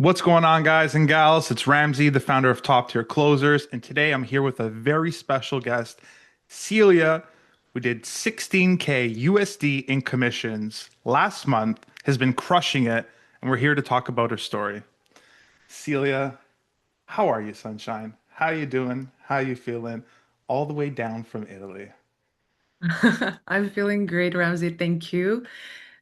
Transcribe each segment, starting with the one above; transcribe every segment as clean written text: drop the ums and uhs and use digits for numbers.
What's going on, guys and gals? It's Ramzi, the founder of Top Tier Closers, and today I'm here with a very special guest, Celia, who did 16K USD in commissions last month, has been crushing it, and we're here to talk about her story. Celia, how are you, sunshine? How you doing? How you feeling? All the way down from Italy. I'm feeling great, Ramsey. Thank you.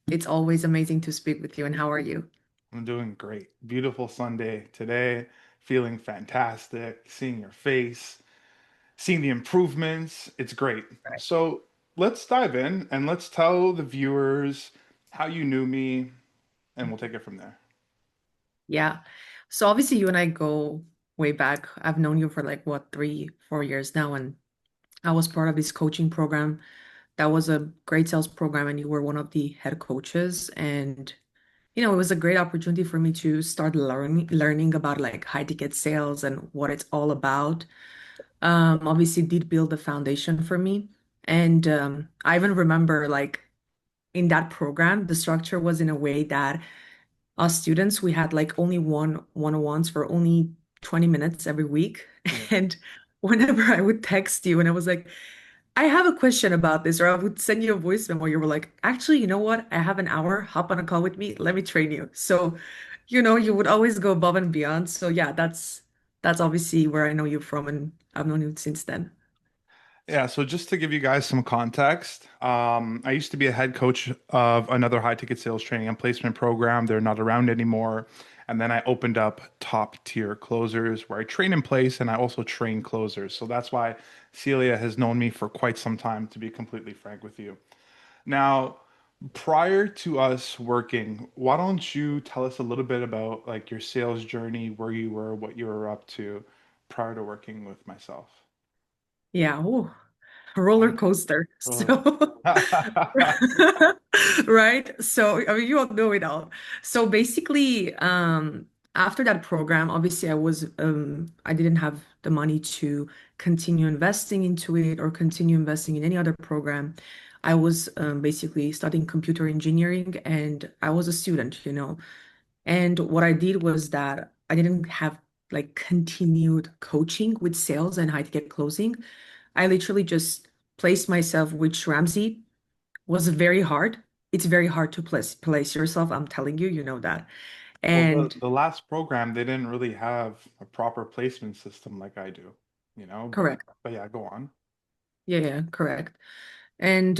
It's always amazing to speak with you. And how are you? I'm doing great. Beautiful Sunday today, feeling fantastic, seeing your face, seeing the improvements. It's great. Right. So let's dive in and let's tell the viewers how you knew me, and we'll take it from there. Yeah. So obviously you and I go way back. I've known you for like what, 3, 4 years now, and I was part of this coaching program. That was a great sales program, and you were one of the head coaches. And it was a great opportunity for me to start learning about like high ticket sales and what it's all about. Obviously did build the foundation for me. And I even remember like in that program, the structure was in a way that us students, we had like only one-on-ones for only 20 minutes every week. Yeah. And whenever I would text you and I was like, I have a question about this, or I would send you a voice memo, you were like, actually, you know what? I have an hour, hop on a call with me, let me train you. So, you would always go above and beyond. So yeah, that's obviously where I know you from, and I've known you since then. Yeah, so just to give you guys some context, I used to be a head coach of another high ticket sales training and placement program. They're not around anymore. And then I opened up top tier closers where I train in place and I also train closers. So that's why Celia has known me for quite some time, to be completely frank with you. Now, prior to us working, why don't you tell us a little bit about like your sales journey, where you were, what you were up to prior to working with myself? Yeah, ooh, roller coaster. Roller. So right? So I mean you all know it all. So basically, after that program, obviously I didn't have the money to continue investing into it or continue investing in any other program. I was basically studying computer engineering and I was a student. And what I did was that I didn't have like continued coaching with sales and high ticket closing. I literally just placed myself, which Ramsey was very hard. It's very hard to place yourself. I'm telling you, you know that. Well, the And the last program, they didn't really have a proper placement system like I do, correct. but yeah, go on. Yeah, yeah, correct. And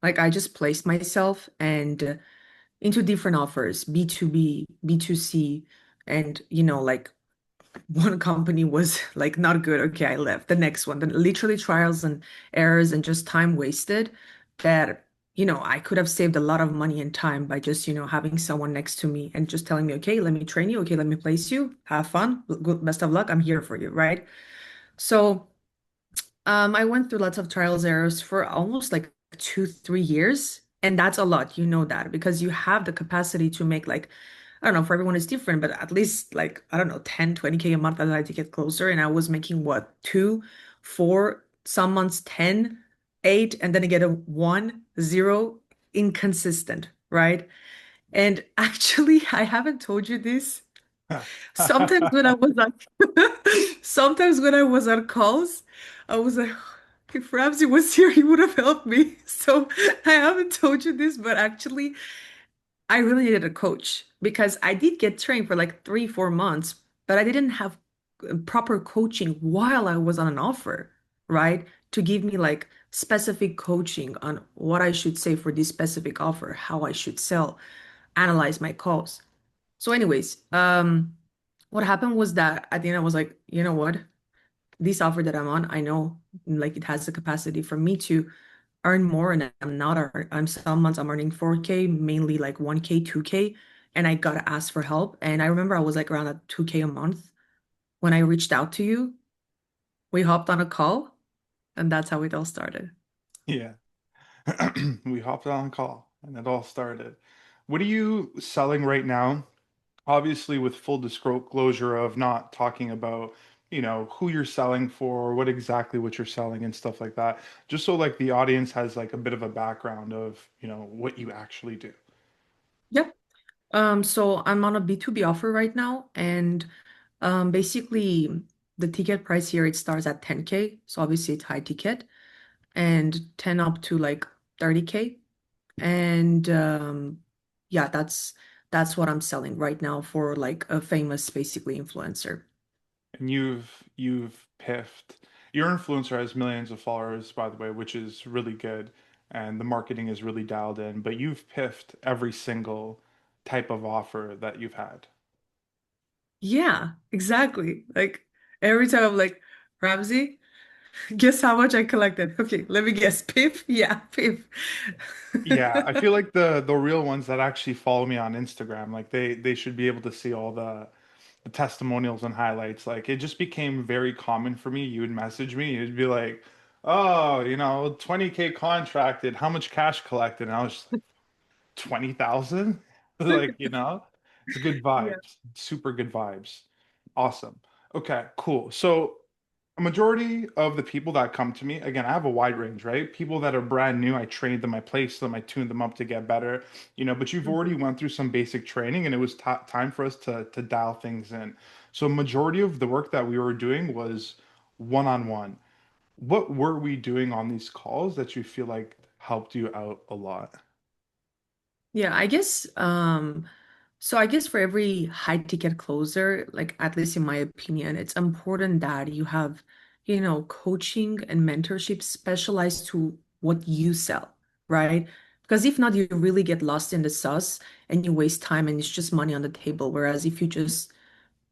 like I just placed myself and into different offers, B2B, B2C, and like one company was like not good. Okay, I left. The next one, then literally trials and errors and just time wasted that, I could have saved a lot of money and time by just, having someone next to me and just telling me, okay, let me train you. Okay, let me place you. Have fun. Good, best of luck. I'm here for you, right? So, I went through lots of trials errors for almost like 2, 3 years. And that's a lot, you know that, because you have the capacity to make like, I don't know, for everyone it's different, but at least like, I don't know, 10, 20K a month. I like to get closer. And I was making what, two, four, some months 10, 8, and then I get a 1, 0, inconsistent, right? And actually, I haven't told you this. Sometimes when I was on sometimes when I was on calls, I was like, if Ramsey was here, he would have helped me. So I haven't told you this, but actually, I really needed a coach because I did get trained for like 3, 4 months, but I didn't have proper coaching while I was on an offer, right? To give me like specific coaching on what I should say for this specific offer, how I should sell, analyze my calls. So, anyways, what happened was that at the end I was like, you know what? This offer that I'm on, I know like it has the capacity for me to earn more, and I'm not I'm some months I'm earning 4K, mainly like 1K, 2K, and I gotta ask for help. And I remember I was like around at 2K a month when I reached out to you. We hopped on a call, and that's how it all started. Yeah. We hopped on a call and it all started. What are you selling right now? Obviously, with full disclosure of not talking about, who you're selling for, what you're selling and stuff like that. Just so like the audience has like a bit of a background of, what you actually do. Yep. So I'm on a B2B offer right now, and basically the ticket price here it starts at 10K. So obviously it's high ticket, and 10 up to like 30K. And yeah, that's what I'm selling right now for like a famous basically influencer. And you've piffed. Your influencer has millions of followers, by the way, which is really good, and the marketing is really dialed in. But you've piffed every single type of offer that you've had. Yeah, exactly. Like every time I'm like, Ramsey, guess how much I collected? Okay, let me guess. Piff? Yeah, piff. Yeah, I feel like the real ones that actually follow me on Instagram, like they should be able to see all the testimonials and highlights. Like it just became very common for me. You would message me, you'd be like, "Oh, 20K contracted, how much cash collected?" And I was just like, 20,000? Like, it's good Yeah. vibes, super good vibes. Awesome. Okay, cool. So a majority of the people that come to me, again, I have a wide range, right? People that are brand new, I train them, I place them, I tune them up to get better, but you've already Mhm. went through some basic training and it was time for us to dial things in. So majority of the work that we were doing was one-on-one. What were we doing on these calls that you feel like helped you out a lot? Yeah, I guess so I guess for every high ticket closer, like at least in my opinion, it's important that you have, coaching and mentorship specialized to what you sell, right? Because if not, you really get lost in the sauce and you waste time and it's just money on the table. Whereas if you just,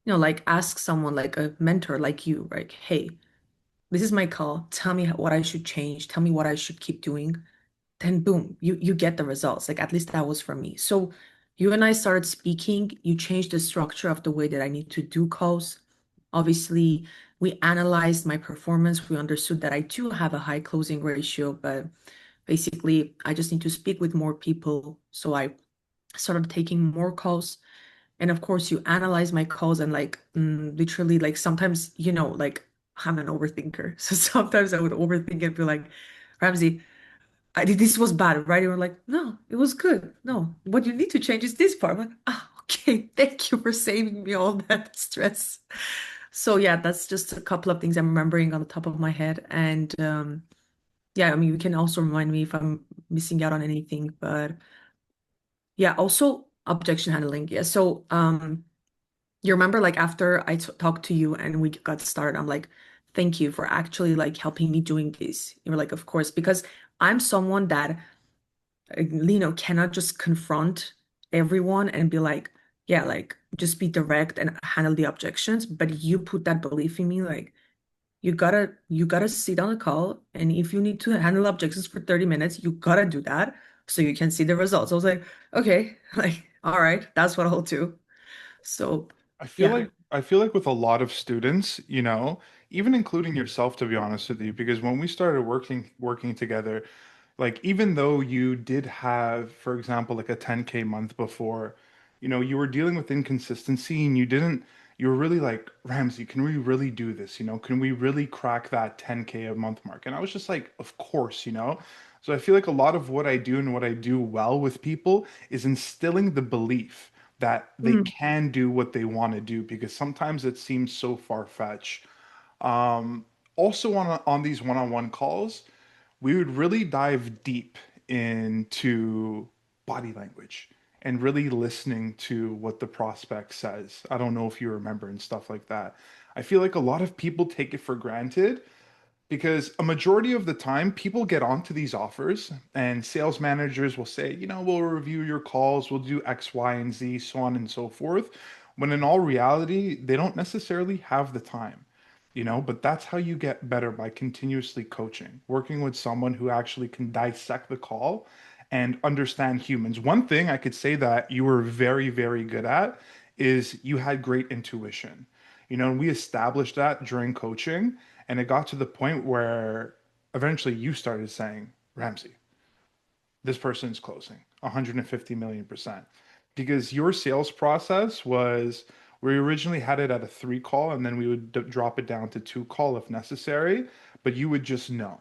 like ask someone like a mentor like you, like, hey, this is my call. Tell me what I should change. Tell me what I should keep doing, then boom, you get the results. Like at least that was for me. So you and I started speaking, you changed the structure of the way that I need to do calls. Obviously, we analyzed my performance. We understood that I do have a high closing ratio, but basically I just need to speak with more people. So I started taking more calls. And of course, you analyze my calls and like literally like sometimes, like I'm an overthinker. So sometimes I would overthink and be like, Ramsey, this was bad, right? You were like, no, it was good. No, what you need to change is this part. I'm like, ah, okay, thank you for saving me all that stress. So yeah, that's just a couple of things I'm remembering on the top of my head. And yeah, I mean, you can also remind me if I'm missing out on anything. But yeah, also objection handling. Yeah. So you remember like after I talked to you and we got started, I'm like, thank you for actually like helping me doing this. You were like, of course, because I'm someone that cannot just confront everyone and be like, yeah, like just be direct and handle the objections. But you put that belief in me, like you gotta sit on a call, and if you need to handle objections for 30 minutes, you gotta do that so you can see the results. I was like, okay, like, all right, that's what I'll do. So yeah. I feel like with a lot of students, even including yourself, to be honest with you, because when we started working together, like even though you did have, for example, like a 10K month before, you were dealing with inconsistency and you were really like, Ramsey, can we really do this? Can we really crack that 10K a month mark? And I was just like, of course. So I feel like a lot of what I do and what I do well with people is instilling the belief that they Mhm. can do what they want to do because sometimes it seems so far-fetched. Um, Also on these one-on-one calls, we would really dive deep into body language and really listening to what the prospect says. I don't know if you remember and stuff like that. I feel like a lot of people take it for granted because a majority of the time people get onto these offers and sales managers will say, we'll review your calls, we'll do X, Y, and Z, so on and so forth. When in all reality, they don't necessarily have the time, but that's how you get better by continuously coaching, working with someone who actually can dissect the call and understand humans. One thing I could say that you were very, very good at is you had great intuition. And we established that during coaching, and it got to the point where eventually you started saying, Ramsey, this person's closing 150 million percent. Because your sales process was, we originally had it at a three call, and then we would drop it down to two call if necessary, but you would just know.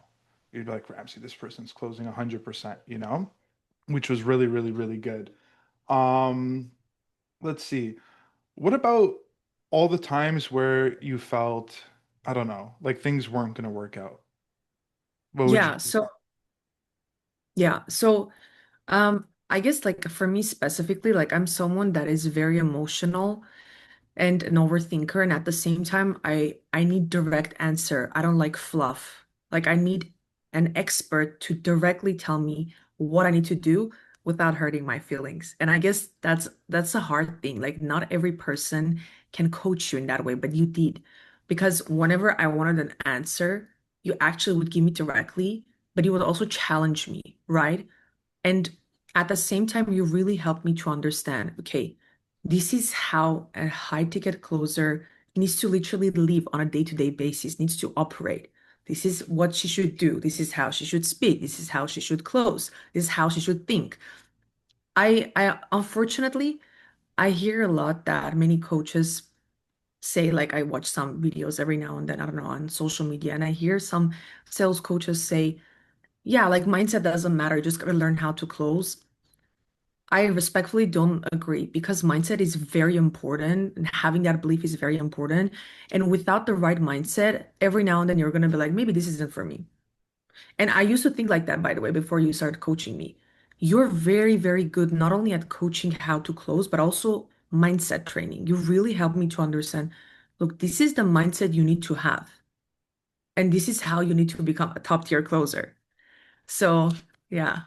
You'd be like, Ramsey, this person's closing 100%, which was really, really, really good. Um, let's see. What about all the times where you felt, I don't know, like things weren't going to work out? What would you Yeah, do? so yeah, so I guess like for me specifically, like I'm someone that is very emotional and an overthinker, and at the same time I need direct answer. I don't like fluff. Like I need an expert to directly tell me what I need to do without hurting my feelings. And I guess that's a hard thing. Like not every person can coach you in that way, but you did. Because whenever I wanted an answer, you actually would give me directly, but you would also challenge me, right? And at the same time, you really helped me to understand, okay, this is how a high ticket closer needs to literally live on a day-to-day basis, needs to operate. This is what she should do. This is how she should speak. This is how she should close. This is how she should think. I unfortunately, I hear a lot that many coaches say, like I watch some videos every now and then, I don't know, on social media, and I hear some sales coaches say, yeah, like mindset doesn't matter. You just gotta learn how to close. I respectfully don't agree because mindset is very important and having that belief is very important. And without the right mindset, every now and then you're going to be like, maybe this isn't for me. And I used to think like that, by the way, before you started coaching me. You're very, very good not only at coaching how to close, but also mindset training. You really helped me to understand, look, this is the mindset you need to have. And this is how you need to become a top tier closer. So, yeah.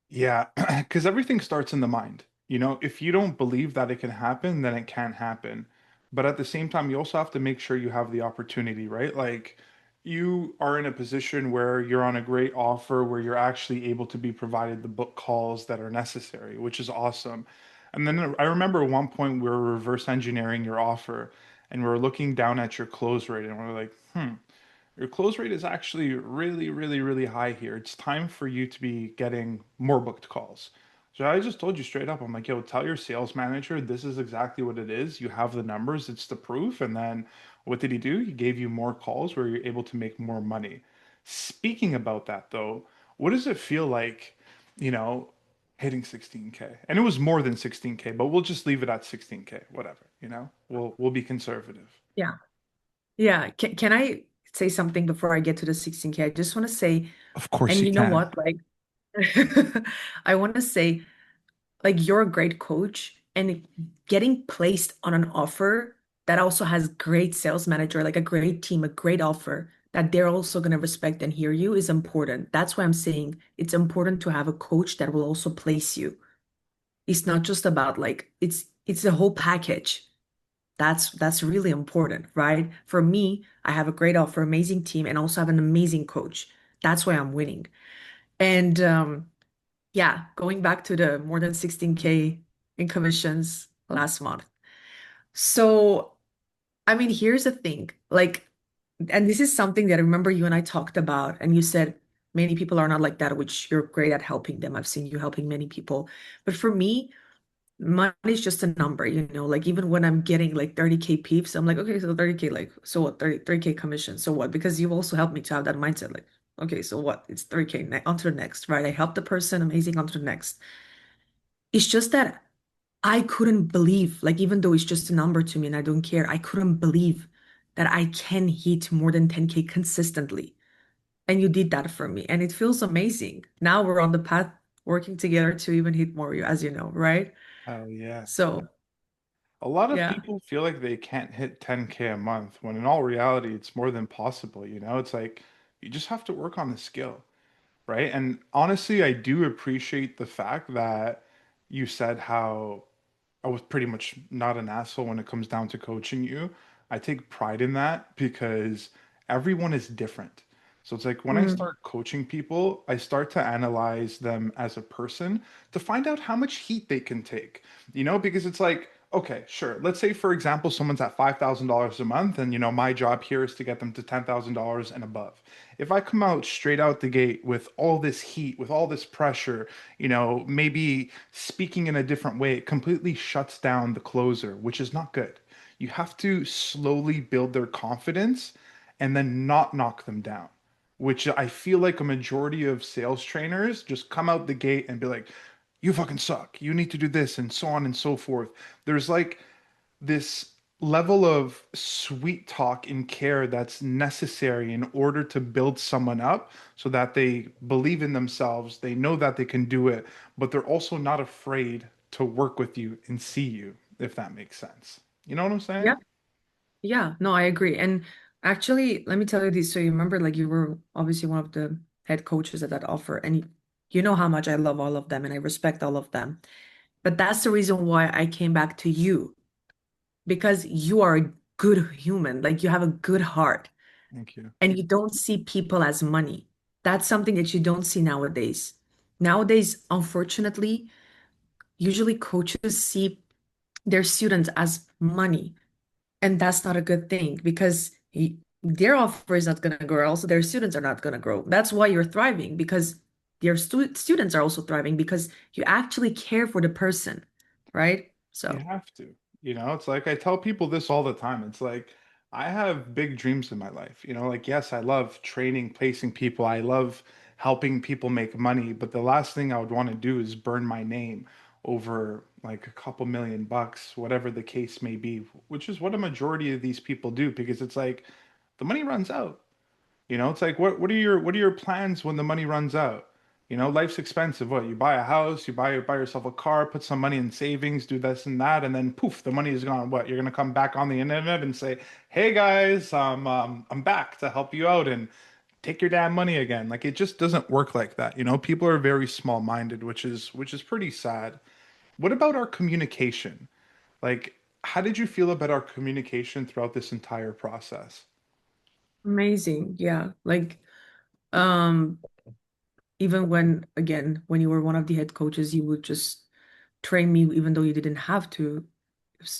Yeah, because everything starts in the mind. You know, if you don't believe that it can happen, then it can't happen. But at the same time, you also have to make sure you have the opportunity, right? Like you are in a position where you're on a great offer where you're actually able to be provided the book calls that are necessary, which is awesome. And then I remember at one point we were reverse engineering your offer and we were looking down at your close rate and we're like, your close rate is actually really, really, really high here. It's time for you to be getting more booked calls. So I just told you straight up, I'm like, yo, tell your sales manager this is exactly what it is. You have the numbers, it's the proof. And then what did he do? He gave you more calls where you're able to make more money. Speaking about that though, what does it feel like, you know, hitting 16K? And it was more than 16K, but we'll just leave it at 16K, whatever, you know? We'll be conservative. Yeah. Yeah. Can I say something before I get to the 16K? I just want to say, Of course and you you know can. what? Like, I want to say, like, you're a great coach, and getting placed on an offer that also has great sales manager, like a great team, a great offer that they're also going to respect and hear you is important. That's why I'm saying it's important to have a coach that will also place you. It's not just about like it's a whole package. That's really important, right? For me, I have a great offer, amazing team, and also have an amazing coach. That's why I'm winning. And yeah, going back to the more than 16K in commissions last month. So, I mean, here's the thing, like, and this is something that I remember you and I talked about, and you said many people are not like that, which you're great at helping them. I've seen you helping many people. But for me, money is just a number, like even when I'm getting like 30K peeps, I'm like, okay, so 30K, like, so what, 30K commission, so what? Because you've also helped me to have that mindset, like, okay, so what? It's 30K, on to the next, right? I helped the person, amazing, on to the next. It's just that I couldn't believe, like, even though it's just a number to me and I don't care, I couldn't believe that I can hit more than 10K consistently. And you did that for me, and it feels amazing. Now we're on the path working together to even hit more, as you know, right? Oh yeah. So, A lot of yeah. people feel like they can't hit 10K a month when in all reality it's more than possible, you know? It's like you just have to work on the skill, right? And honestly, I do appreciate the fact that you said how I was pretty much not an asshole when it comes down to coaching you. I take pride in that because everyone is different. So it's like when I Mm, start coaching people, I start to analyze them as a person to find out how much heat they can take, you know, because it's like, okay, sure. Let's say, for example, someone's at $5,000 a month, and, you know, my job here is to get them to $10,000 and above. If I come out straight out the gate with all this heat, with all this pressure, you know, maybe speaking in a different way, it completely shuts down the closer, which is not good. You have to slowly build their confidence and then not knock them down, which I feel like a majority of sales trainers just come out the gate and be like, you fucking suck. You need to do this, and so on and so forth. There's like this level of sweet talk and care that's necessary in order to build someone up so that they believe in themselves, they know that they can do it, but they're also not afraid to work with you and see you, if that makes sense. You know what I'm saying? Yeah. Yeah, no, I agree. And actually, let me tell you this. So you remember, like, you were obviously one of the head coaches at that offer, and you know how much I love all of them and I respect all of them. But that's the reason why I came back to you, because you are a good human. Like, you have a good heart Thank you. and you don't see people as money. That's something that you don't see nowadays. Nowadays, unfortunately, usually coaches see their students as money. And that's not a good thing because their offer is not going to grow. Also, their students are not going to grow. That's why you're thriving because your students are also thriving because you actually care for the person, right? You So, have to. You know, it's like I tell people this all the time. It's like I have big dreams in my life. You know, like yes, I love training, placing people. I love helping people make money, but the last thing I would want to do is burn my name over like a couple $1 million, whatever the case may be, which is what a majority of these people do because it's like the money runs out. You know, it's like what are your plans when the money runs out? You know, life's expensive. What, you buy a house, you buy yourself a car, put some money in savings, do this and that, and then poof, the money is gone. What, you're gonna come back on the internet and say, "Hey guys, I'm back to help you out and take your damn money again." Like it just doesn't work like that. You know, people are very small-minded, which is pretty sad. What about our communication? Like, how did you feel about our communication throughout this entire process? amazing. Yeah. Like, um, even when, again, when you were one of the head coaches, you would just train me even though you didn't have to.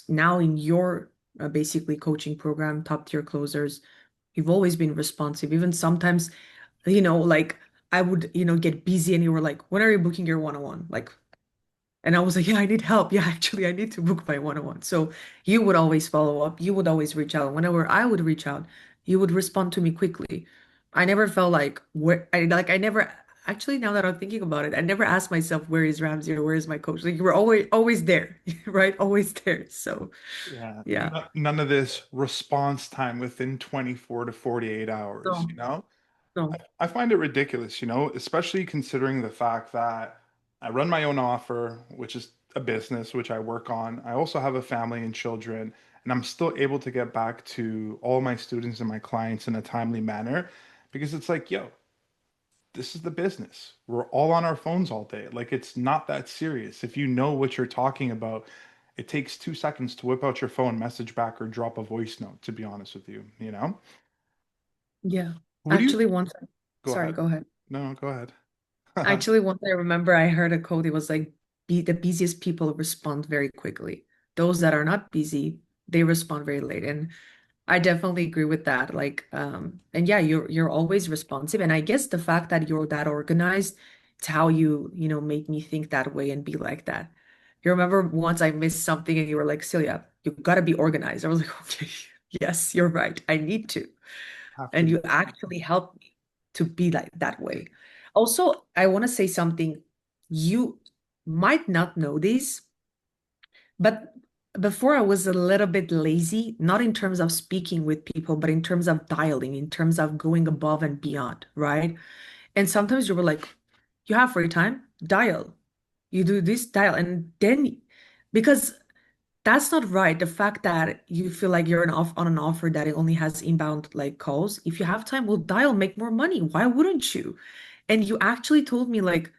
Now in your basically coaching program, top tier closers, you've always been responsive. Even sometimes, like I would, get busy and you were like, when are you booking your one-on-one? Like, and I was like, yeah, I need help. Yeah, actually, I need to book my one-on-one. So you would always follow up. You would always reach out. Whenever I would reach out, you would respond to me quickly. I never felt like I never actually now that I'm thinking about it, I never asked myself where is Ramsey or where is my coach? Like you were always there, right? Always there. So Yeah, yeah. none of this response time within 24 to 48 hours, you No, know? I, no. I find it ridiculous, you know, especially considering the fact that I run my own offer, which is a business which I work on. I also have a family and children, and I'm still able to get back to all my students and my clients in a timely manner because it's like, yo, this is the business. We're all on our phones all day. Like it's not that serious. If you know what you're talking about, it takes 2 seconds to whip out your phone, message back, or drop a voice note, to be honest with you, you know? Yeah. What do you Actually, once, go sorry, ahead? go ahead. No, go ahead. Actually, once I remember I heard a quote, it was like, be the busiest people respond very quickly. Those that are not busy, they respond very late. And I definitely agree with that. Like, and yeah, you're always responsive. And I guess the fact that you're that organized, it's how made me think that way and be like that. You remember once I missed something and you were like, Celia, you gotta be organized. I was like, okay, yes, you're right. I need to. Have to And be. you actually helped me to be like that way. Also, I want to say something. You might not know this, but before I was a little bit lazy, not in terms of speaking with people, but in terms of dialing, in terms of going above and beyond, right? And sometimes you were like, you have free time, dial. You do this, dial. And then, because that's not right. The fact that you feel like you're on an offer that it only has inbound like calls. If you have time, we'll dial, make more money. Why wouldn't you? And you actually told me like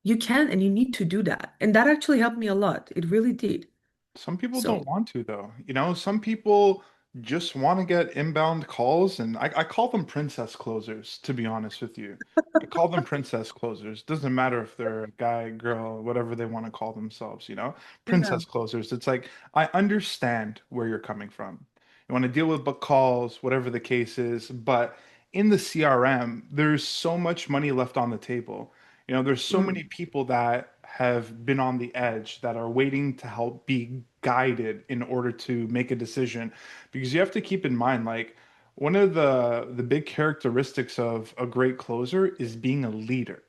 you can and you need to do that. And that actually helped me a lot. It really did. Some people So don't want to, though. You know, some people just want to get inbound calls, and I call them princess closers, to be honest with you. I call them princess closers. Doesn't matter if they're a guy, girl, whatever they want to call themselves, you know? yeah. Princess closers. It's like, I understand where you're coming from. You want to deal with book calls, whatever the case is, but in the CRM, there's so much money left on the table. You know, there's so many Mm, people that have been on the edge that are waiting to help be guided in order to make a decision. Because you have to keep in mind, like, one of the big characteristics of a great closer is being a leader.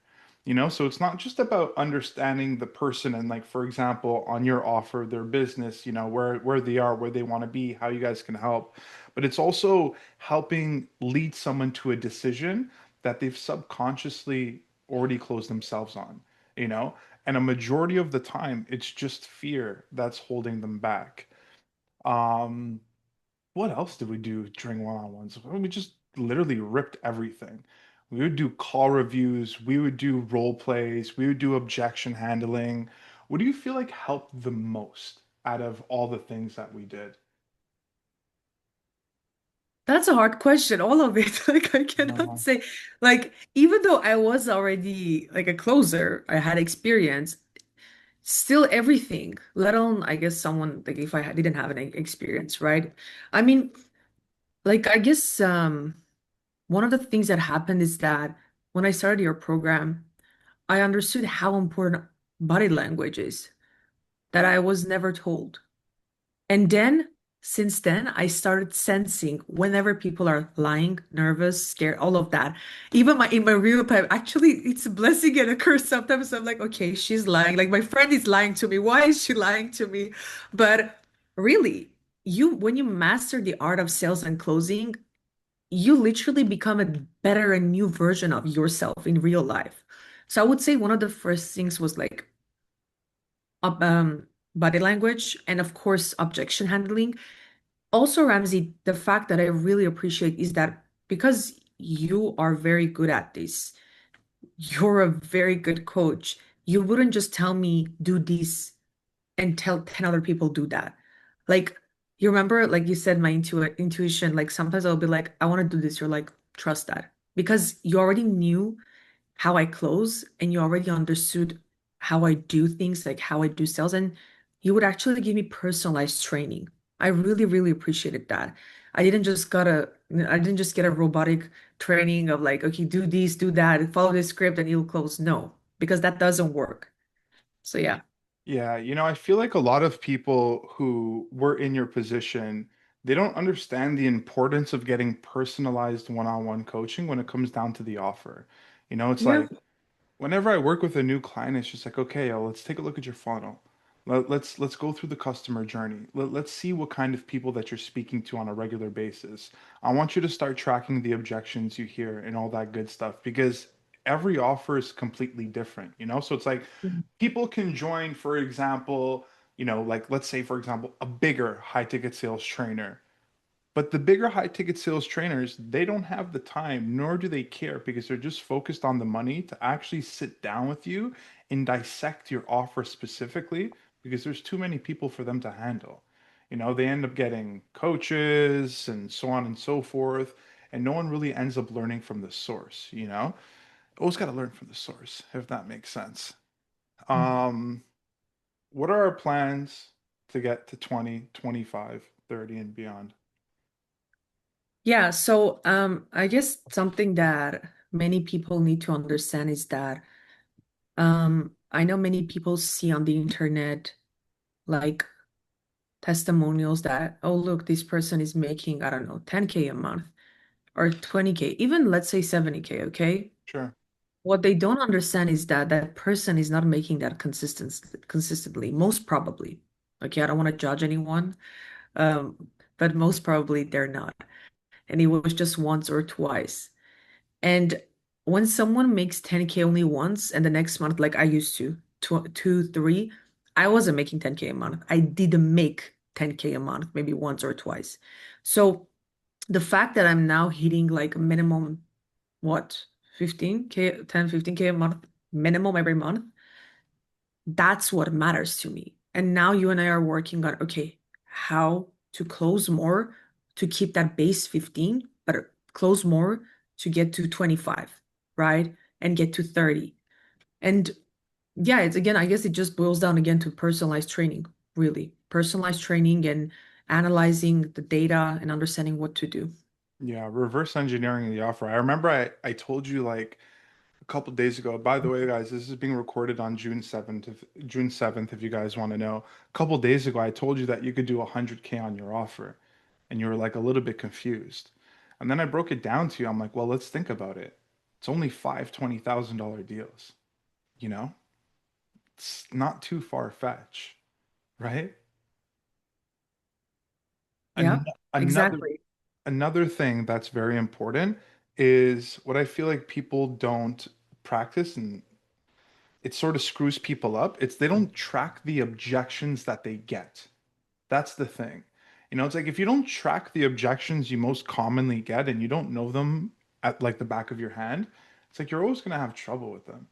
So it's not just about understanding the person and like, for example, on your offer, their business, where they are, where they want to be, how you guys can help. But it's also helping lead someone to a decision that they've subconsciously already closed themselves on, you know? And a majority of the time, it's just fear that's holding them back. Um, what else did we do during one-on-ones? We just literally ripped everything. We would do call reviews, we would do role plays, we would do objection handling. What do you feel like helped the most out of all the things that we did? That's a hard question, all of it. Like I cannot Uh, say, like even though I was already like a closer, I had experience, still everything, let alone I guess someone like if didn't have any experience, right? I mean, like I guess one of the things that happened is that when I started your program, I understood how important body language is that I was never told. And then, since then, I started sensing whenever people are lying, nervous, scared, all of that. Even in my real time, actually, it's a blessing and a curse. Sometimes I'm like, okay, she's lying. Like my friend is lying to me. Why is she lying to me? But really, when you master the art of sales and closing, you literally become a better and new version of yourself in real life. So I would say one of the first things was like up- um, body language and of course objection handling. Also, Ramsey, the fact that I really appreciate is that because you are very good at this, you're a very good coach. You wouldn't just tell me do this and tell 10 other people do that. Like, you remember, like you said, my intuition, like sometimes I'll be like, I want to do this. You're like, trust that. Because you already knew how I close and you already understood how I do things, like how I do sales, and you would actually give me personalized training. I really, really appreciated that. I didn't just get a robotic training of like, okay, do this, do that, follow this script and you'll close. No, because that doesn't work. So yeah. yeah, I feel like a lot of people who were in your position, they don't understand the importance of getting personalized one-on-one coaching when it comes down to the offer. It's Yeah. like whenever I work with a new client, it's just like, okay, let's take a look at your funnel. Let's go through the customer journey. Let's see what kind of people that you're speaking to on a regular basis. I want you to start tracking the objections you hear and all that good stuff because every offer is completely different. So it's like people can join, for example, like let's say, for example, a bigger high ticket sales trainer, but the bigger high ticket sales trainers, they don't have the time, nor do they care because they're just focused on the money to actually sit down with you and dissect your offer specifically because there's too many people for them to handle. They end up getting coaches and so on and so forth, and no one really ends up learning from the source. Always got to learn from the source, if that makes sense. Um, what are our plans to get to 20, 25, 30, and beyond? Yeah, so I guess something that many people need to understand is that I know many people see on the internet like testimonials that, oh, look, this person is making, I don't know, 10K a month or 20K, even let's say 70K, okay? Sure. What they don't understand is that that person is not making that consistently, most probably. Okay, I don't want to judge anyone, but most probably they're not. And it was just once or twice. And when someone makes 10K only once and the next month, like I used to, two, three, I wasn't making 10K a month. I didn't make 10K a month, maybe once or twice. So the fact that I'm now hitting like a minimum, what, 15K, 10, 15K a month minimum every month, that's what matters to me. And now you and I are working on, okay, how to close more to keep that base 15, but close more to get to 25, right? And get to 30. And yeah, it's again, I guess it just boils down again to personalized training, really. Personalized training and analyzing the data and understanding what to do. Yeah, reverse engineering the offer. I remember I told you like a couple days ago. By the way, guys, this is being recorded on June 7th, if you guys want to know. A couple days ago, I told you that you could do 100K on your offer, and you were like a little bit confused. And then I broke it down to you. I'm like, well, let's think about it. It's only five $20,000 deals. you know? It's not too far-fetched, right? Yeah, An another exactly. another thing that's very important is what I feel like people don't practice, and it sort of screws people up. It's they don't track the objections that they get. That's the thing. It's like if you don't track the objections you most commonly get and you don't know them at like the back of your hand, it's like you're always going to have trouble with them.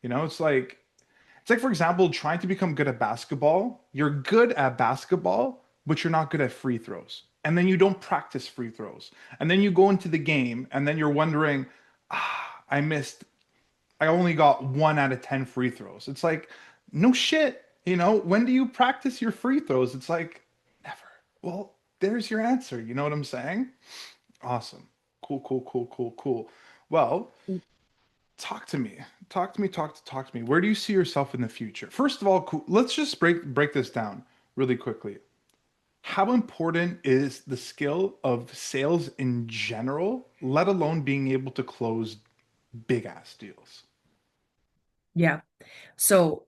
It's like for example, trying to become good at basketball. You're good at basketball, but you're not good at free throws. And then you don't practice free throws. And then you go into the game and then you're wondering, I missed I only got 1 out of 10 free throws. It's like, no shit. When do you practice your free throws? It's like, never. Well, there's your answer. You know what I'm saying? Awesome. Cool, cool, cool, cool, cool. Well, talk to me. Talk to me, talk to me. Where do you see yourself in the future? First of all, cool. Let's just break this down really quickly. How important is the skill of sales in general, let alone being able to close big ass deals? Yeah. So,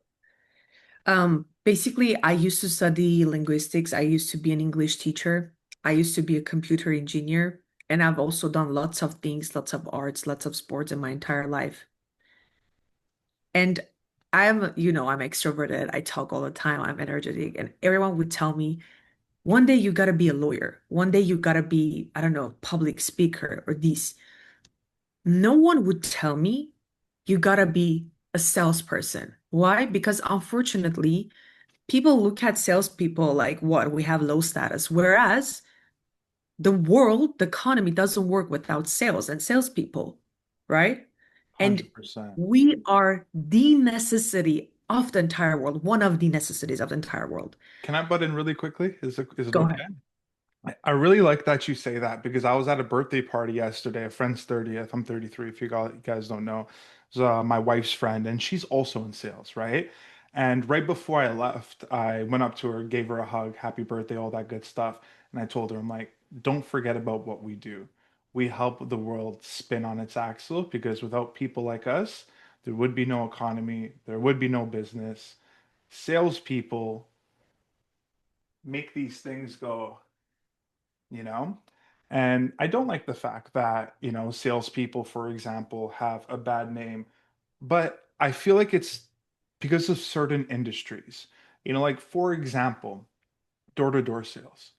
basically, I used to study linguistics. I used to be an English teacher. I used to be a computer engineer. And I've also done lots of things, lots of arts, lots of sports in my entire life. And I'm extroverted. I talk all the time. I'm energetic. And everyone would tell me, one day you gotta be a lawyer. One day you gotta be, I don't know, public speaker or this. No one would tell me you gotta be a salesperson. Why? Because unfortunately, people look at salespeople like what? We have low status. Whereas the world, the economy doesn't work without sales and salespeople, right? And 100%. we are the necessity of the entire world, one of the necessities of the entire world. Can I butt in really quickly? Is it Go okay? ahead. I really like that you say that because I was at a birthday party yesterday, a friend's 30th. I'm 33, if you guys don't know. It was my wife's friend, and she's also in sales, right? And right before I left, I went up to her, gave her a hug, happy birthday, all that good stuff. And I told her, I'm like, don't forget about what we do. We help the world spin on its axle because without people like us, there would be no economy, there would be no business. Salespeople make these things go, you know? And I don't like the fact that, salespeople, for example, have a bad name, but I feel like it's because of certain industries. Like for example, door-to-door sales.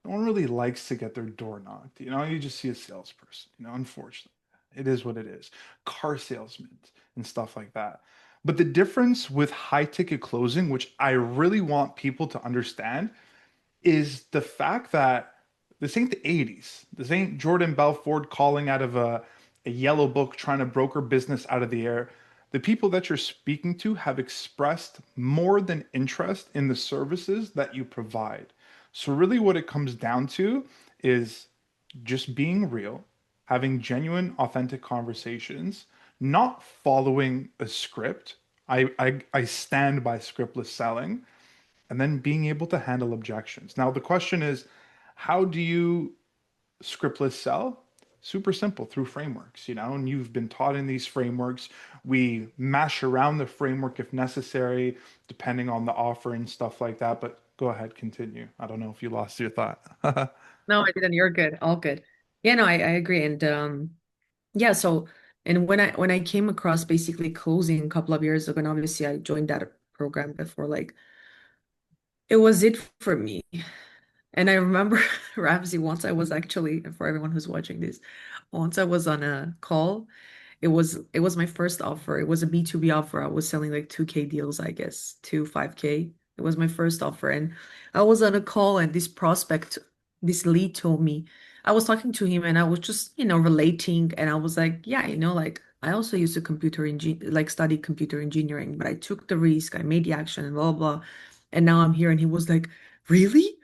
No one really likes to get their door knocked. You just see a salesperson, unfortunately. It is what it is. Car salesmen and stuff like that. But the difference with high ticket closing, which I really want people to understand, is the fact that this ain't the 80s. This ain't Jordan Belfort calling out of a yellow book trying to broker business out of the air. The people that you're speaking to have expressed more than interest in the services that you provide. So, really, what it comes down to is just being real, having genuine, authentic conversations, not following a script. I stand by scriptless selling and then being able to handle objections. Now, the question is, how do you scriptless sell? Super simple through frameworks, and you've been taught in these frameworks. We mash around the framework if necessary, depending on the offer and stuff like that. But go ahead, continue. I don't know if you lost your thought. No, I didn't. You're good. All good. Yeah, no, I agree. And yeah, so and when I came across basically closing a couple of years ago, and obviously I joined that program before, like it was it for me. And I remember Ramsey, once I was actually, for everyone who's watching this, once I was on a call. It was my first offer. It was a B2B offer. I was selling like 2K deals, I guess, to 5K. It was my first offer. And I was on a call and this prospect, this lead told me, I was talking to him and I was just, relating. And I was like, yeah, like I also used to study computer engineering, but I took the risk, I made the action and blah, blah, blah. And now I'm here. And he was like, really?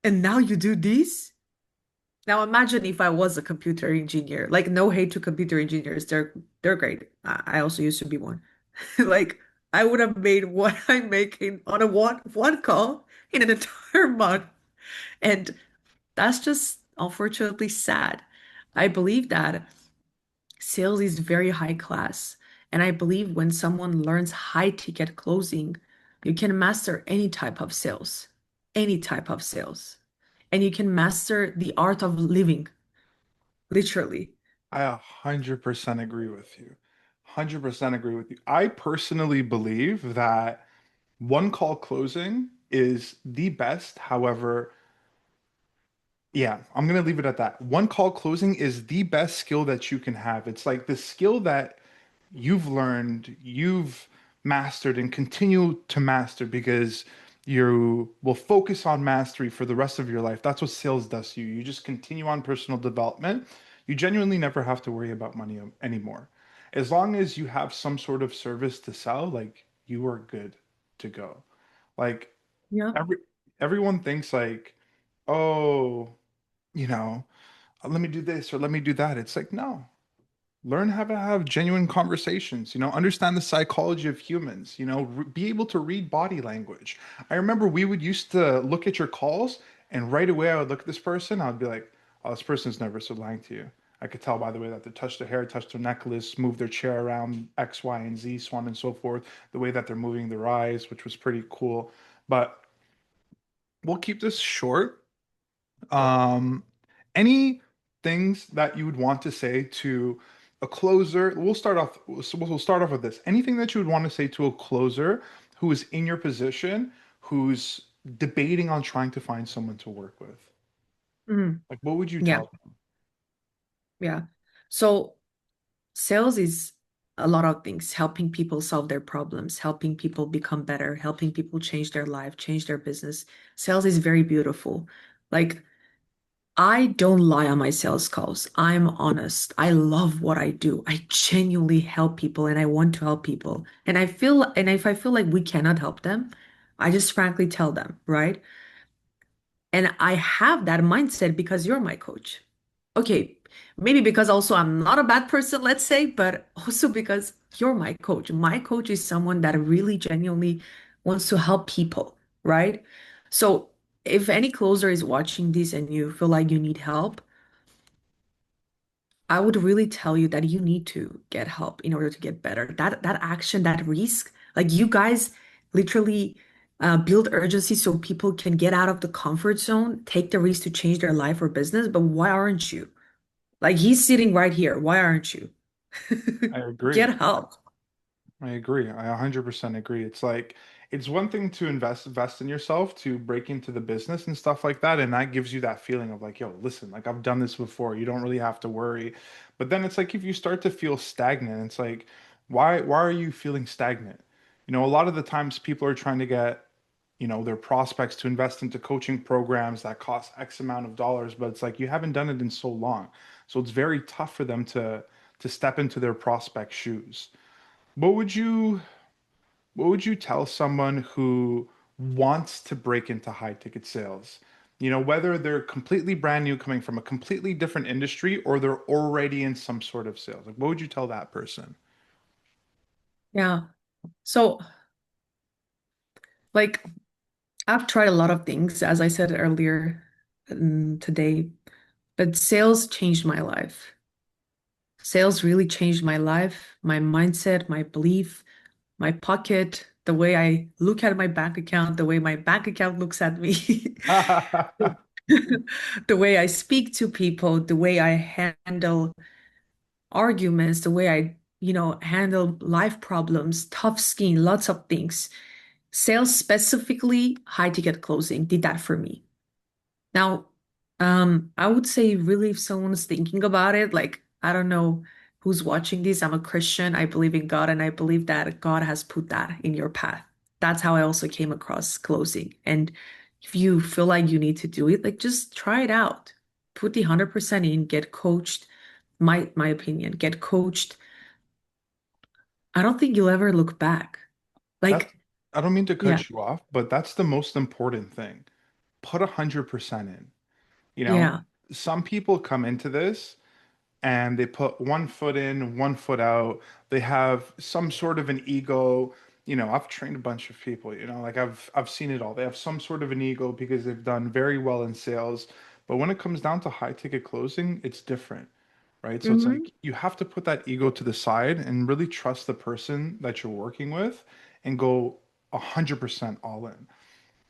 And now you do this? Now imagine if I was a computer engineer. Like no hate to computer engineers. They're great. I also used to be one. Like I would have made what I'm making on a one call in an entire month. And that's just unfortunately sad. I believe that sales is very high class. And I believe when someone learns high ticket closing, you can master any type of sales. And you can master the art of living, literally. I 100% agree with you. 100% agree with you. I personally believe that one call closing is the best. However, yeah, I'm gonna leave it at that. One call closing is the best skill that you can have. It's like the skill that you've learned, you've mastered, and continue to master because you will focus on mastery for the rest of your life. That's what sales does to you. You just continue on personal development. You genuinely never have to worry about money anymore. As long as you have some sort of service to sell, like you are good to go. Like Yeah. every everyone thinks like, oh, you know, let me do this or let me do that. It's like, no, learn how to have genuine conversations, understand the psychology of humans, be able to read body language. I remember we would used to look at your calls and right away I would look at this person. I'd be like, oh, this person's nervous or lying to you. I could tell by the way that they touch their hair, touch their necklace, move their chair around X, Y, and Z, so on and so forth, the way that they're moving their eyes, which was pretty cool. But we'll keep this short. Um, any things that you would want to say to a closer? We'll start off with this. Anything that you would want to say to a closer who is in your position, who's debating on trying to find someone to work with? Mhm. Like, what would you Yeah. tell them? Yeah. So sales is a lot of things, helping people solve their problems, helping people become better, helping people change their life, change their business. Sales is very beautiful. Like, I don't lie on my sales calls. I'm honest. I love what I do. I genuinely help people and I want to help people. And if I feel like we cannot help them, I just frankly tell them, right? And I have that mindset because you're my coach. Okay, maybe because also I'm not a bad person, let's say, but also because you're my coach. My coach is someone that really genuinely wants to help people, right? So if any closer is watching this and you feel like you need help, I would really tell you that you need to get help in order to get better. That action, that risk, like you guys literally build urgency so people can get out of the comfort zone, take the risk to change their life or business. But why aren't you? Like he's sitting right here. Why aren't you? I agree. Get help. I agree. I 100% agree. It's like it's one thing to invest in yourself to break into the business and stuff like that, and that gives you that feeling of like, yo, listen, like I've done this before. You don't really have to worry. But then it's like if you start to feel stagnant, it's like why are you feeling stagnant? A lot of the times people are trying to get, their prospects to invest into coaching programs that cost X amount of dollars, but it's like you haven't done it in so long. So it's very tough for them to step into their prospect shoes. What would you what would you tell someone who wants to break into high ticket sales? Whether they're completely brand new coming from a completely different industry or they're already in some sort of sales. Like what would you tell that person? Yeah. So, like, I've tried a lot of things, as I said earlier today, but sales changed my life. Sales really changed my life, my mindset, my belief, my pocket, the way I look at my bank account, the way my bank account looks at me, the way I speak to people, the way I handle arguments, the way I, handle life problems, tough skin, lots of things. Sales, specifically high ticket closing, did that for me. Now, I would say really if someone's thinking about it, like I don't know who's watching this. I'm a Christian. I believe in God and I believe that God has put that in your path. That's how I also came across closing. And if you feel like you need to do it, like just try it out. Put the 100% in, get coached. My opinion, get coached. I don't think you'll ever look back. That's Like, I don't mean to yeah, cut you off, but that's the most important thing. Put 100% in. You know, yeah. some people come into this and they put one foot in, one foot out. They have some sort of an ego. I've trained a bunch of people, like I've seen it all. They have some sort of an ego because they've done very well in sales. But when it comes down to high ticket closing, it's different. right? So it's Hmm. like you have to put that ego to the side and really trust the person that you're working with and go 100% all in.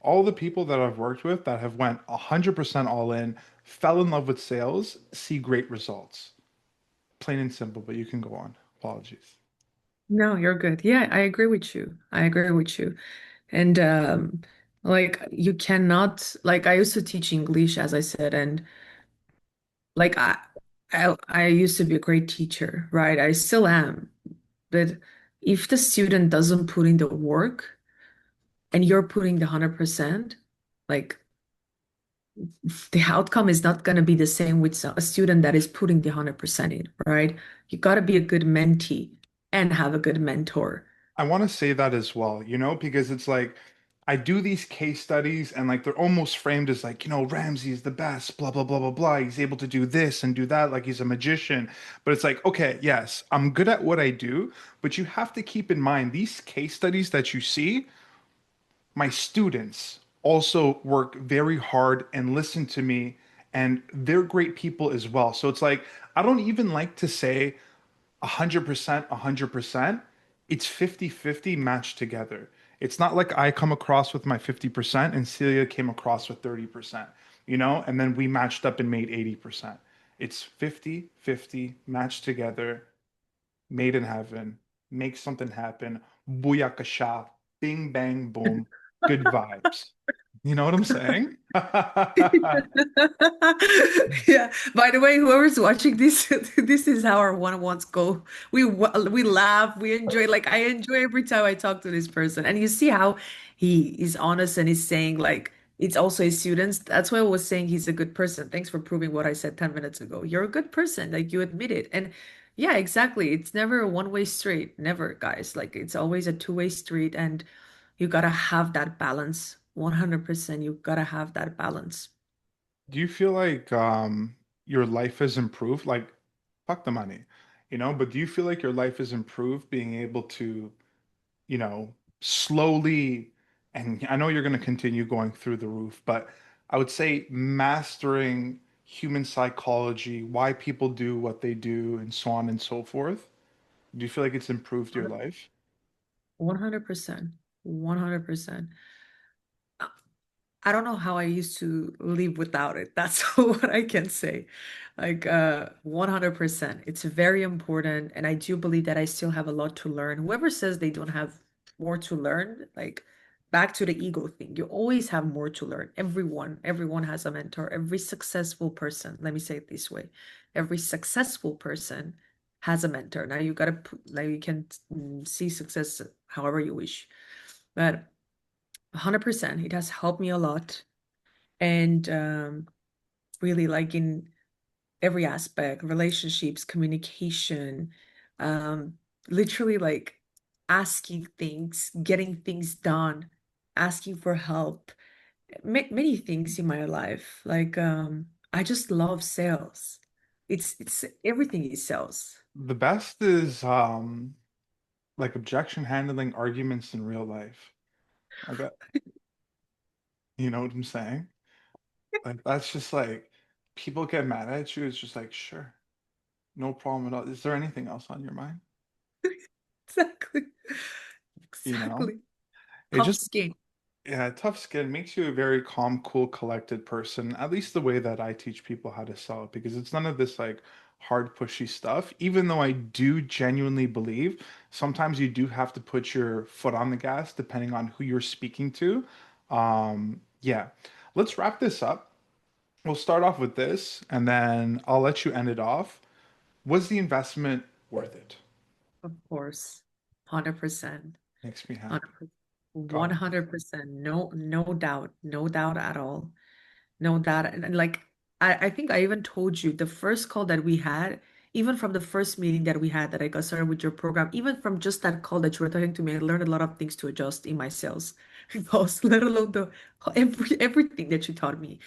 All the people that I've worked with that have went 100% all in, fell in love with sales, see great results. Plain and simple, but you can go on. Apologies. No, you're good. Yeah, I agree with you. I agree with you. And like you cannot like I used to teach English, as I said, and like I used to be a great teacher, right? I still am. But if the student doesn't put in the work and you're putting the 100%, like the outcome is not going to be the same with a student that is putting the 100% in, right? You got to be a good mentee and have a good mentor. I want to say that as well, because it's like I do these case studies and like they're almost framed as like, Ramsey is the best, blah, blah, blah, blah, blah. He's able to do this and do that like he's a magician. But it's like, okay, yes, I'm good at what I do, but you have to keep in mind these case studies that you see, my students also work very hard and listen to me, and they're great people as well. So it's like, I don't even like to say 100%, 100%. It's 50-50 matched together. It's not like I come across with my 50% and Celia came across with 30%, and then we matched up and made 80%. It's 50-50 matched together, made in heaven, make something happen, booyakasha, bing, bang, boom, good vibes. You know what I'm saying? Yeah. By the way, whoever's watching this, this is how our one-on-ones go. We laugh, we enjoy. Like I enjoy every time I talk to this person, and you see how he is honest and he's saying like it's also his students. That's why I was saying he's a good person. Thanks for proving what I said 10 minutes ago. You're a good person, like you admit it. And yeah, exactly. It's never a one-way street. Never, guys. Like it's always a two-way street, and you gotta have that balance. 100%. You gotta have that balance. Do you feel like your life has improved? Like, fuck the money, but do you feel like your life has improved being able to, slowly, and I know you're going to continue going through the roof, but I would say mastering human psychology, why people do what they do, and so on and so forth. Do you feel like it's improved your life? 100%. 100%. I don't know how I used to live without it. That's what I can say. Like 100%. It's very important. And I do believe that I still have a lot to learn. Whoever says they don't have more to learn, like back to the ego thing. You always have more to learn. Everyone has a mentor. Every successful person, let me say it this way. Every successful person has a mentor. Now you gotta put, like you can see success however you wish. But 100%. It has helped me a lot. And really, like in every aspect, relationships, communication, um, literally like asking things, getting things done, asking for help, many things in my life. Like I just love sales. It's everything is sales. The best is like objection handling arguments in real life. Like, you know what I'm saying? Like that's just like people get mad at you. It's just like, sure, no problem at all. Is there anything else on your mind? Exactly. You know, Exactly. it Tough just, skin. yeah, tough skin makes you a very calm, cool, collected person. At least the way that I teach people how to sell it, because it's none of this like hard, pushy stuff. Even though I do genuinely believe sometimes you do have to put your foot on the gas depending on who you're speaking to. Yeah, let's wrap this up. We'll start off with this, and then I'll let you end it off. Was the investment worth it? Of course. 100%. Makes me happy. 100%. Got it. 100%. No doubt. No doubt at all. No doubt. And like I think I even told you the first call that we had, even from the first meeting that we had that I got started with your program, even from just that call that you were talking to me, I learned a lot of things to adjust in my sales calls, let alone the everything that you taught me.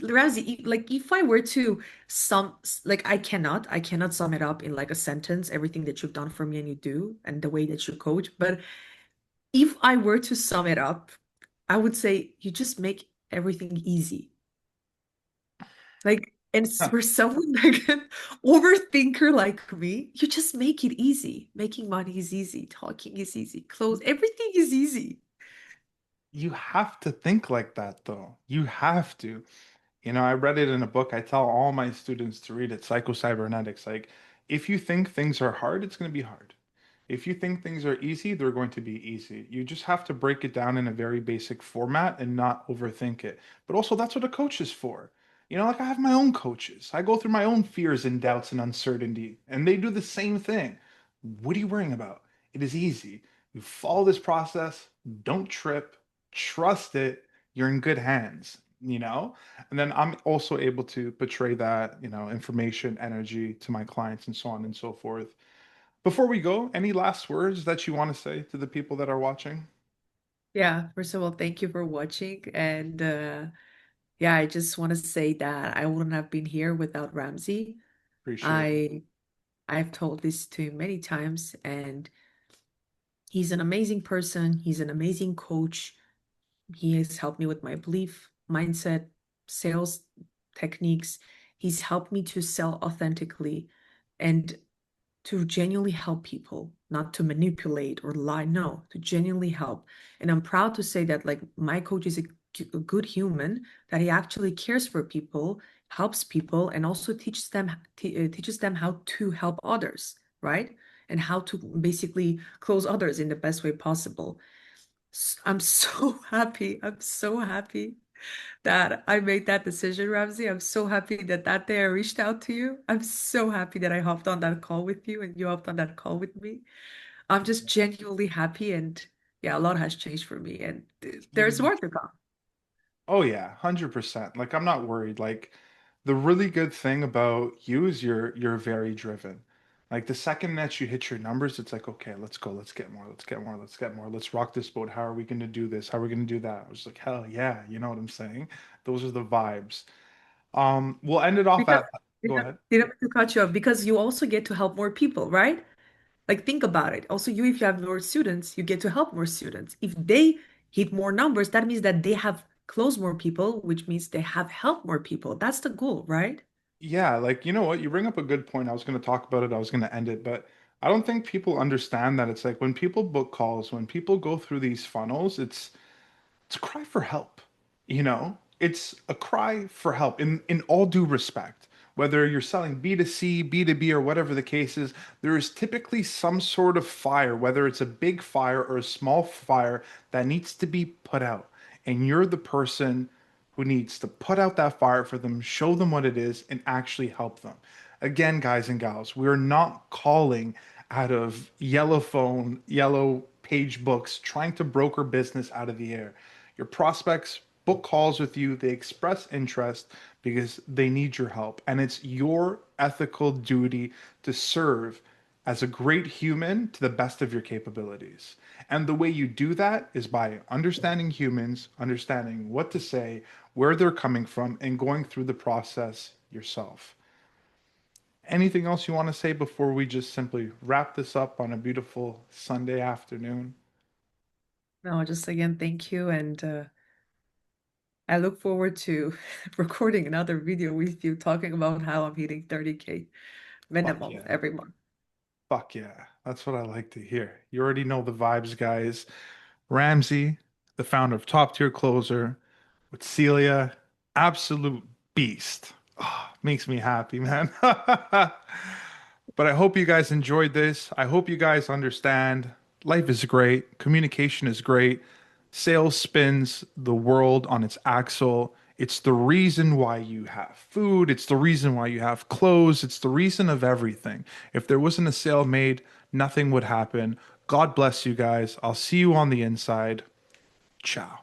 Ramsey, like if I were to sum like I cannot sum it up in like a sentence, everything that you've done for me and you do and the way that you coach, but if I were to sum it up, I would say you just make everything easy. Like And for someone like an overthinker like me, you just make it easy. Making money is easy. Talking is easy. Clothes, everything is easy. You have to think like that, though. You have to. I read it in a book. I tell all my students to read it, Psycho-Cybernetics. Like, if you think things are hard, it's going to be hard. If you think things are easy, they're going to be easy. You just have to break it down in a very basic format and not overthink it. But also, that's what a coach is for. Like I have my own coaches. I go through my own fears and doubts and uncertainty, and they do the same thing. What are you worrying about? It is easy. You follow this process, don't trip, trust it, you're in good hands. And then I'm also able to portray that, information, energy to my clients and so on and so forth. Before we go, any last words that you want to say to the people that are watching? Yeah, first of all, thank you for watching. And yeah, I just want to say that I wouldn't have been here without Ramzi. Appreciate it. I I've told this to him many times, and he's an amazing person. He's an amazing coach. He has helped me with my belief, mindset, sales techniques. He's helped me to sell authentically and to genuinely help people, not to manipulate or lie. No, to genuinely help. And I'm proud to say that like my coach is a good human, that he actually cares for people, helps people, and also teaches them how to help others, right? And how to basically close others in the best way possible. I'm so happy. I'm so happy that I made that decision, Ramsey. I'm so happy that that day I reached out to you. I'm so happy that I hopped on that call with you and you hopped on that call with me. I'm just genuinely happy, and yeah, a lot has changed for me, and there's You more to come. Oh yeah, 100%. Like I'm not worried. Like the really good thing about you is you're very driven. Like the second that you hit your numbers, it's like, okay, let's go, let's get more, let's get more, let's get more, let's rock this boat. How are we going to do this? How are we going to do that? I was like, hell yeah, you know what I'm saying? Those are the vibes. We'll end it off Because at, go ahead. didn't mean to cut you off because you also get to help more people, right? Like think about it. Also, you if you have more students, you get to help more students. If they hit more numbers, that means that they have closed more people, which means they have helped more people. That's the goal, right? Yeah, like you know what? You bring up a good point. I was going to talk about it. I was going to end it, but I don't think people understand that it's like when people book calls, when people go through these funnels, it's a cry for help. It's a cry for help in all due respect. Whether you're selling B2C, B2B, or whatever the case is, there is typically some sort of fire, whether it's a big fire or a small fire, that needs to be put out. And you're the person who needs to put out that fire for them, show them what it is, and actually help them. Again, guys and gals, we're not calling out of yellow phone, yellow page books, trying to broker business out of the air. Your prospects book calls with you, they express interest because they need your help. And it's your ethical duty to serve as a great human to the best of your capabilities. And the way you do that is by understanding humans, understanding what to say, where they're coming from, and going through the process yourself. Anything else you want to say before we just simply wrap this up on a beautiful Sunday afternoon? No, just again, thank you. And I look forward to recording another video with you talking about how I'm hitting 30K Fuck minimum yeah. every month. Fuck yeah. That's what I like to hear. You already know the vibes, guys. Ramsey, the founder of Top Tier Closer, with Celia, absolute beast. Oh, makes me happy, man. But I hope you guys enjoyed this. I hope you guys understand life is great, communication is great, sales spins the world on its axle. It's the reason why you have food, it's the reason why you have clothes, it's the reason of everything. If there wasn't a sale made, nothing would happen. God bless you guys. I'll see you on the inside. Ciao.